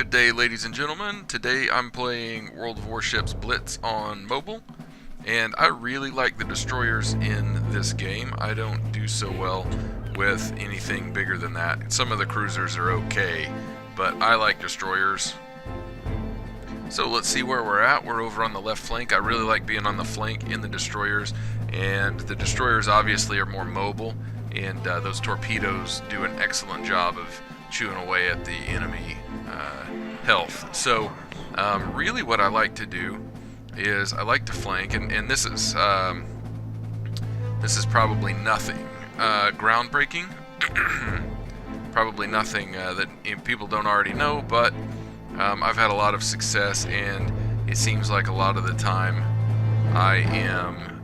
Good day, ladies and gentlemen. Today I'm playing World of Warships Blitz on mobile, and I really like the destroyers in this game. I don't do so well with anything bigger than that. Some of the cruisers are okay, but I like destroyers. So let's see where we're at. We're over on the left flank. I really like being on the flank in the destroyers, and the destroyers obviously are more mobile, and those torpedoes do an excellent job of chewing away at the enemy health. So really what I like to do is I like to flank, and this is probably nothing groundbreaking, probably nothing that people don't already know, but I've had a lot of success, and it seems like a lot of the time I am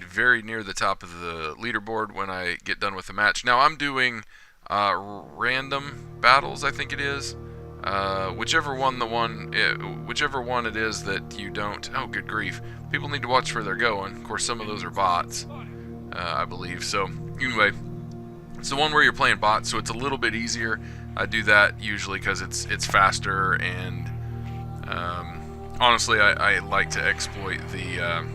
very near the top of the leaderboard when I get done with the match. Now I'm doing random battles, I think it is. Whichever one it is that you don't. Oh, good grief! People need to watch where they're going. Of course, some of those are bots, I believe. So anyway, it's the one where you're playing bots, so it's a little bit easier. I do that usually because it's faster, and honestly, I like to exploit the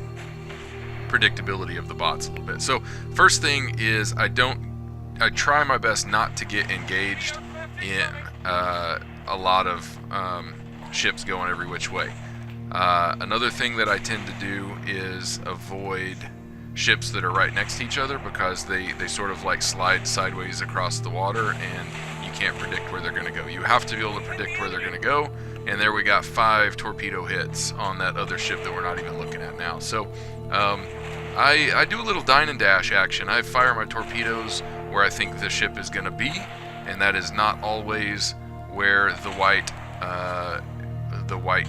predictability of the bots a little bit. So first thing is I try my best not to get engaged in a lot of ships going every which way. Another thing that I tend to do is avoid ships that are right next to each other, because they sort of like slide sideways across the water, and you can't predict where they're going to go. You have to be able to predict where they're going to go, and there we got 5 torpedo hits on that other ship that we're not even looking at now. So I do a little dine and dash action. I fire my torpedoes where I think the ship is going to be, and that is not always where the white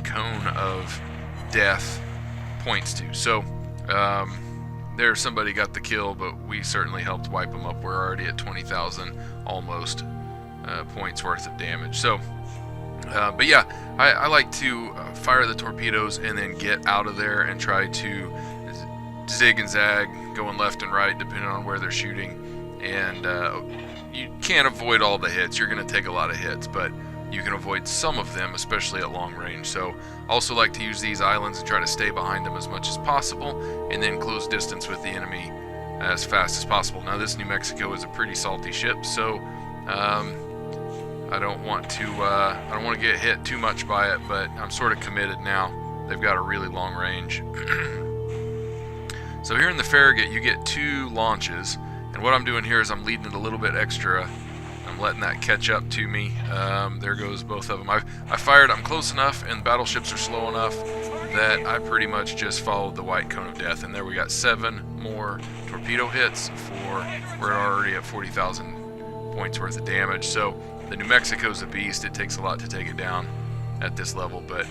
cone of death points to. So there somebody got the kill, but we certainly helped wipe them up. We're already at 20,000 almost points worth of damage. So but yeah, I like to fire the torpedoes and then get out of there and try to zig and zag, going left and right depending on where they're shooting. And you can't avoid all the hits. You're going to take a lot of hits, but you can avoid some of them, especially at long range. So I also like to use these islands and try to stay behind them as much as possible, and then close distance with the enemy as fast as possible. Now this New Mexico is a pretty salty ship, so I don't want to get hit too much by it, but I'm sort of committed now. They've got a really long range. So here in the Farragut you get 2 launches, and what I'm doing here is I'm leading it a little bit extra. I'm letting that catch up to me. There goes both of them. I fired. I'm close enough, and battleships are slow enough that I pretty much just followed the white cone of death. And there we got 7 more torpedo hits. We're already at 40,000 points worth of damage. So the New Mexico's a beast. It takes a lot to take it down at this level, but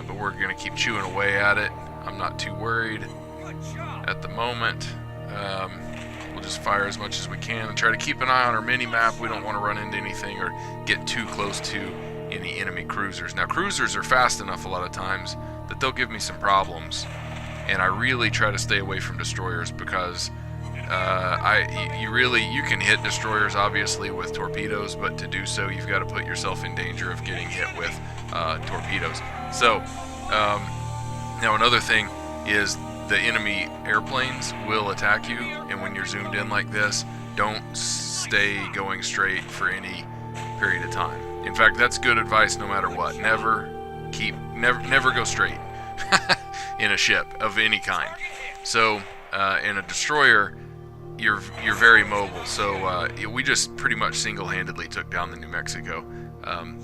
we're gonna keep chewing away at it. I'm not too worried at the moment. We'll just fire as much as we can and try to keep an eye on our mini-map. We don't want to run into anything or get too close to any enemy cruisers. Now, cruisers are fast enough a lot of times that they'll give me some problems, and I really try to stay away from destroyers, because you can hit destroyers obviously with torpedoes, but to do so you've got to put yourself in danger of getting hit with torpedoes. So now another thing is the enemy airplanes will attack you, and when you're zoomed in like this, don't stay going straight for any period of time. In fact, that's good advice no matter what. Never go straight in a ship of any kind. So in a destroyer, you're very mobile. So we just pretty much single-handedly took down the New Mexico.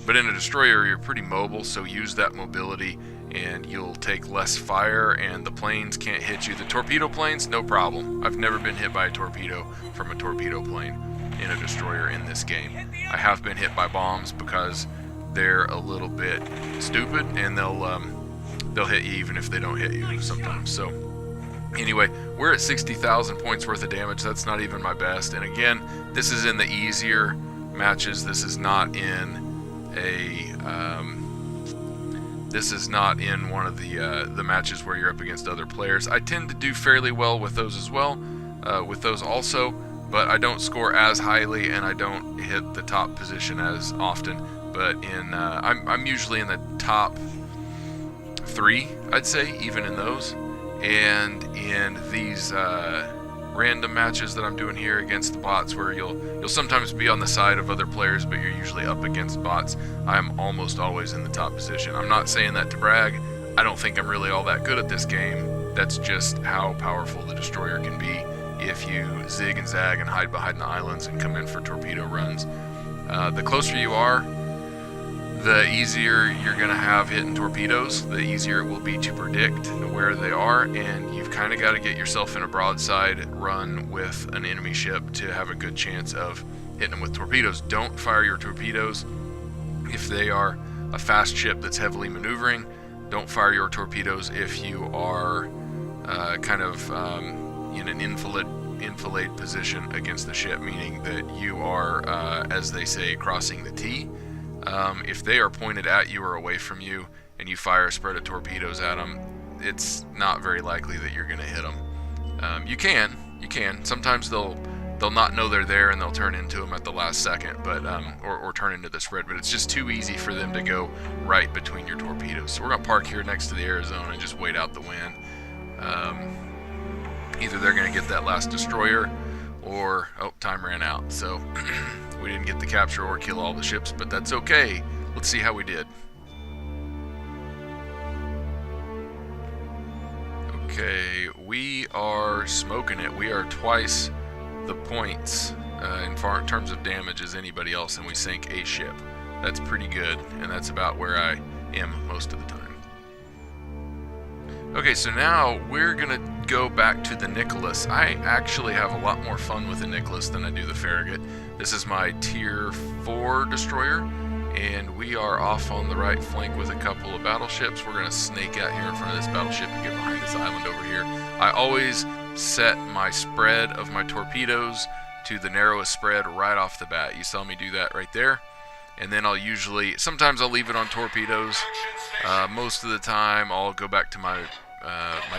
But in a destroyer, you're pretty mobile, so use that mobility, and you'll take less fire, and the planes can't hit you. The torpedo planes, no problem. I've never been hit by a torpedo from a torpedo plane in a destroyer in this game. I have been hit by bombs because they're a little bit stupid, and they'll hit you even if they don't hit you sometimes. So anyway, we're at 60,000 points worth of damage. That's not even my best. And again, this is in the easier matches. This is not in one of the matches where you're up against other players. I tend to do fairly well with those as well, but I don't score as highly, and I don't hit the top position as often. but I'm usually in the top 3, I'd say, even in those. And in these random matches that I'm doing here against the bots, where you'll sometimes be on the side of other players, but you're usually up against bots, I'm almost always in the top position. I'm not saying that to brag. I don't think I'm really all that good at this game. That's just how powerful the destroyer can be if you zig and zag and hide behind the islands and come in for torpedo runs. The closer you are, the easier you're going to have hitting torpedoes, the easier it will be to predict where they are, and you've kind of got to get yourself in a broadside run with an enemy ship to have a good chance of hitting them with torpedoes. Don't fire your torpedoes if they are a fast ship that's heavily maneuvering. Don't fire your torpedoes if you are kind of in an enfilade position against the ship, meaning that you are, as they say, crossing the T. If they are pointed at you or away from you and you fire a spread of torpedoes at them, it's not very likely that you're going to hit them. You can. Sometimes they'll not know they're there and they'll turn into them at the last second, but or turn into the spread. But it's just too easy for them to go right between your torpedoes. So we're going to park here next to the Arizona and just wait out the wind. Either they're going to get that last destroyer, or time ran out. So we didn't get the capture or kill all the ships, but that's okay. Let's see how we did. Okay, we are smoking it. We are twice the points in terms of damage as anybody else, and we sank a ship. That's pretty good, and that's about where I am most of the time. Okay, so now we're gonna go back to the Nicholas. I actually have a lot more fun with the Nicholas than I do the Farragut. This is my tier 4 destroyer, and we are off on the right flank with a couple of battleships. We're gonna snake out here in front of this battleship and get behind this island over here. I always set my spread of my torpedoes to the narrowest spread right off the bat. You saw me do that right there. And then I'll usually, sometimes I'll leave it on torpedoes. Most of the time I'll go back to my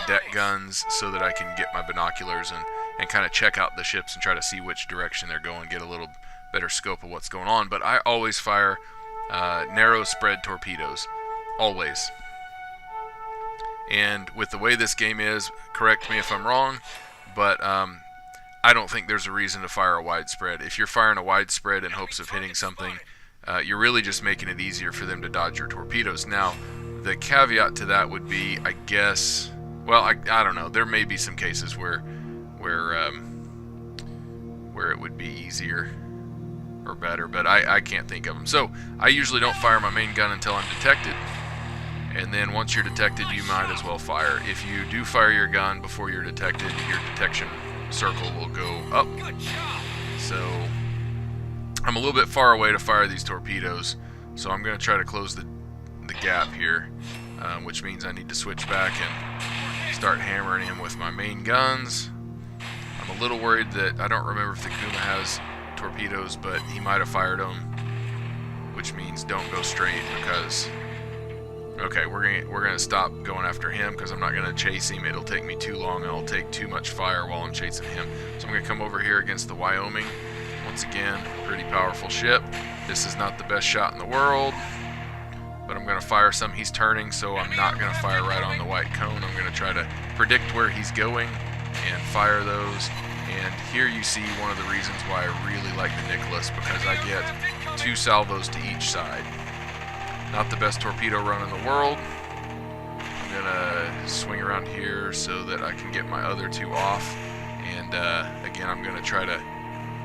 deck guns so that I can get my binoculars and kind of check out the ships and try to see which direction they're going, get a little better scope of what's going on. But I always fire narrow spread torpedoes, always. And with the way this game is, correct me if I'm wrong, but I don't think there's a reason to fire a wide spread. If you're firing a wide spread in hopes of hitting something, you're really just making it easier for them to dodge your torpedoes. Now, the caveat to that would be, I guess, well, I don't know. There may be some cases where it would be easier or better, but I can't think of them. So I usually don't fire my main gun until I'm detected, and then once you're detected, you might as well fire. If you do fire your gun before you're detected, your detection circle will go up. So I'm a little bit far away to fire these torpedoes, so I'm going to try to close the gap here, which means I need to switch back and start hammering him with my main guns. I'm a little worried that I don't remember if the Kuma has torpedoes, but he might have fired them, which means don't go straight, because okay, we're gonna stop going after him because I'm not gonna chase him. It'll take me too long and I'll take too much fire while I'm chasing him. So I'm gonna come over here against the Wyoming. Once again, pretty powerful ship. This is not the best shot in the world, but I'm gonna fire some. He's turning, so I'm not gonna fire right on the white cone. I'm gonna try to predict where he's going and fire those. And here you see one of the reasons why I really like the Nicholas, because I get 2 salvos to each side. Not the best torpedo run in the world. I'm gonna swing around here so that I can get my other 2 off. And again, I'm gonna try to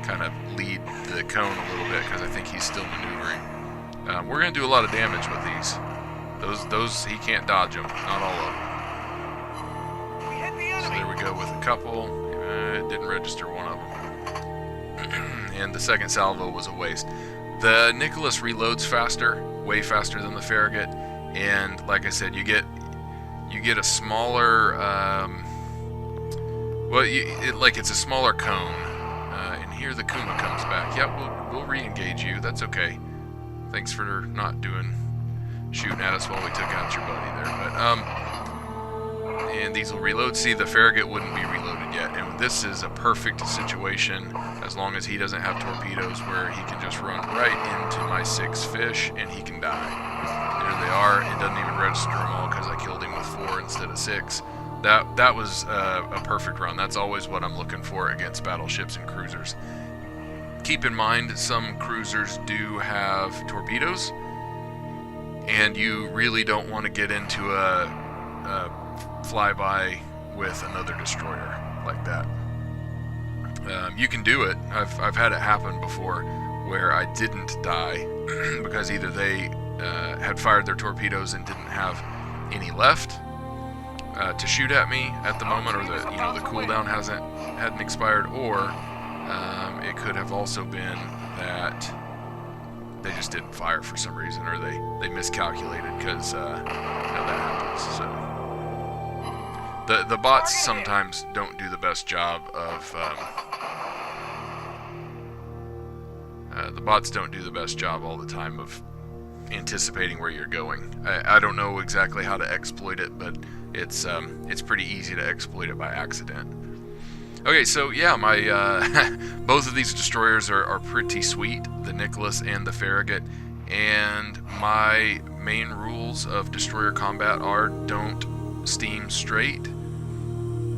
kind of lead the cone a little bit because I think he's still maneuvering. We're gonna do a lot of damage with these. Those he can't dodge them, not all of them. So there we go with a couple. It didn't register one of them. And the second salvo was a waste. The Nicholas reloads faster, way faster than the Farragut, and like I said, you get a smaller, it's a smaller cone. And here the Kuma comes back. Yep, we'll re-engage you. That's okay. Thanks for not shooting at us while we took out your buddy there. But and these will reload. See, the Farragut wouldn't be reloaded yet, and this is a perfect situation as long as he doesn't have torpedoes where he can just run right into my 6 fish and he can die. There they are. It doesn't even register them all because I killed him with 4 instead of 6. That was a perfect run. That's always what I'm looking for against battleships and cruisers. Keep in mind, some cruisers do have torpedoes, and you really don't want to get into a flyby with another destroyer like that. You can do it. I've had it happen before where I didn't die because either they had fired their torpedoes and didn't have any left to shoot at me at the moment, or the cooldown hadn't expired, or it could have also been that they just didn't fire for some reason, or they miscalculated, because that happens. So the bots sometimes don't do the best job of all the time of anticipating where you're going. I don't know exactly how to exploit it, but it's pretty easy to exploit it by accident. Okay, so yeah, my both of these destroyers are pretty sweet, the Nicholas and the Farragut, and my main rules of destroyer combat are: don't steam straight,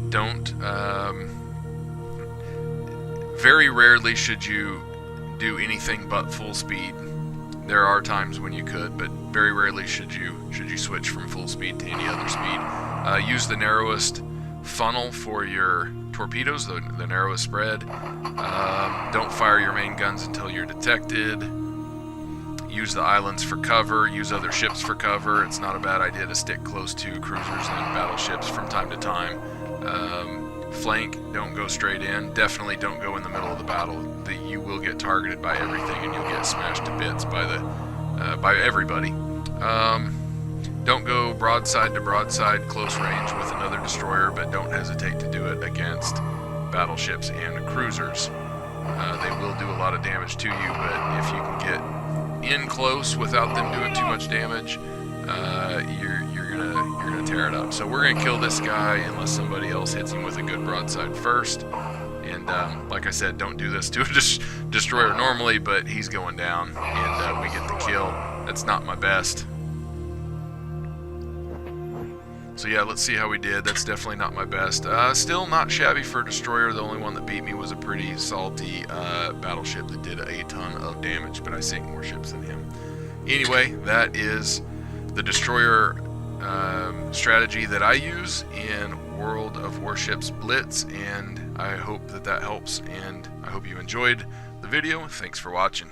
don't very rarely should you do anything but full speed. There are times when you could, but very rarely should you switch from full speed to any other speed. Use the narrowest funnel for your torpedoes, the narrowest spread. Don't fire your main guns until you're detected. Use the islands for cover. Use other ships for cover. It's not a bad idea to stick close to cruisers and battleships from time to time. Flank, don't go straight in. Definitely don't go in the middle of the battle. You will get targeted by everything, and you'll get smashed to bits by everybody. Don't go broadside to broadside close range with another destroyer, but don't hesitate to do it against battleships and cruisers. They will do a lot of damage to you, but if you can get in close without them doing too much damage, you're gonna tear it up. So we're gonna kill this guy unless somebody else hits him with a good broadside first. And like I said, don't do this to a destroyer normally, but he's going down, and we get the kill. That's not my best. So yeah, let's see how we did. That's definitely not my best. Still not shabby for a destroyer. The only one that beat me was a pretty salty battleship that did a ton of damage, but I sank more ships than him. Anyway, that is the destroyer strategy that I use in World of Warships Blitz, and I hope that helps, and I hope you enjoyed the video. Thanks for watching.